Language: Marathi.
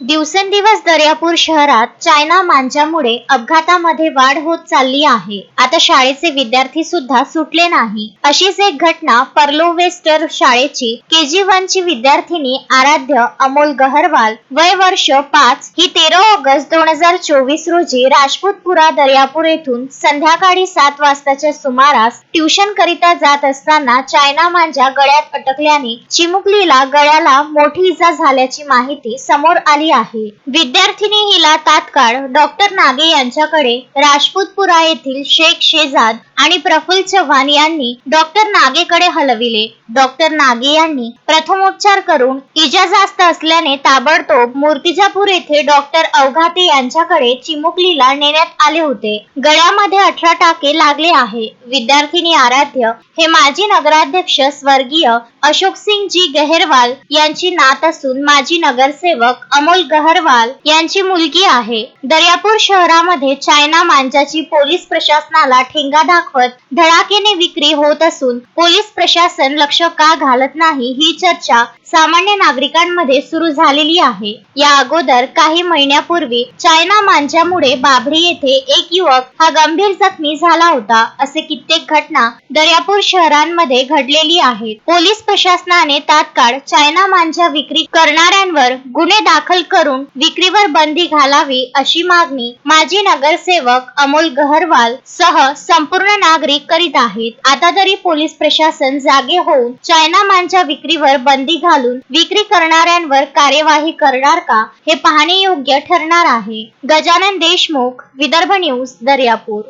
दिवसेंदिवस दर्यापूर शहरात चायना मांजामुळे अपघातामध्ये वाढ होत चालली आहे. आता शाळेचे विद्यार्थी सुद्धा सुटले नाही. अशीच एक घटना पर्लो वेस्टर शाळेची KG1 ची विद्यार्थिनी आराध्य अमोल गहरवाल वय वर्ष 5 ही 13 ऑगस्ट 2024 रोजी राजपूतपुरा दर्यापूर येथून संध्याकाळी 7 वाजताच्या सुमारास ट्युशन करिता जात असताना चायना मांजा गळ्यात अटकल्याने चिमुकलीला गळ्याला मोठी इजा झाल्याची माहिती समोर आली आहे. विद्यार्थिनी हिला तात्काळ डॉक्टर नागे यांच्याकडे राजपूतपुरा येथील शेख शेजाद आणि प्रफुल्ल चव्हाण यांनी डॉक्टर नागेकडे हलविले. डॉक्टर नागे यांनी प्रथमोपचार करून इजा जास्त असल्याने ताबडतोब मूर्तिजापूर येथे डॉक्टर अवघाते यांच्याकडे चिमुकलीला नेण्यात आले होते. गळ्यामध्ये 18 टाके लागले आहे. विद्यार्थिनी आराध्य हे माजी नगराध्यक्ष स्वर्गीय अशोकसिंग जी गहेरवाल यांची नात असून माजी नगरसेवक अमोल गहरवाल यांची मुलगी आहे. दर्यापूर शहरामध्ये चायना मांजाची पोलीस प्रशासनाला ठेंगा दाखवत धडाक्याने विक्री होत असून पोलीस प्रशासन लक्ष का घालत नाही ही चर्चा सामान्य नागरिकांमध्ये सुरू झालेली आहे. या अगोदर काही महिन्यापूर्वी चायना मांजामुळे बाभरी येथे एक युवक हा गंभीर जखमी झाला होता. असे कित्येक घटना दर्यापूर शहरांमध्ये घडलेली आहेत. पोलीस प्रशासनाने तात्काळ चायना मांजा विक्री करणाऱ्यांवर गुन्हे दाखल करून विक्रीवर बंदी घालावी अशी मागणी माजी नगरसेवक अमोल गहरवाल सह संपूर्ण नागरिक करीत आहेत. आता तरी पोलीस प्रशासन जागे होऊन चायना मांजा विक्रीवर बंदी घालून विक्री करणाऱ्यांवर कार्यवाही करणार का हे पाहणे योग्य ठरणार आहे. गजानन देशमुख, विदर्भ न्यूज, दर्यापूर.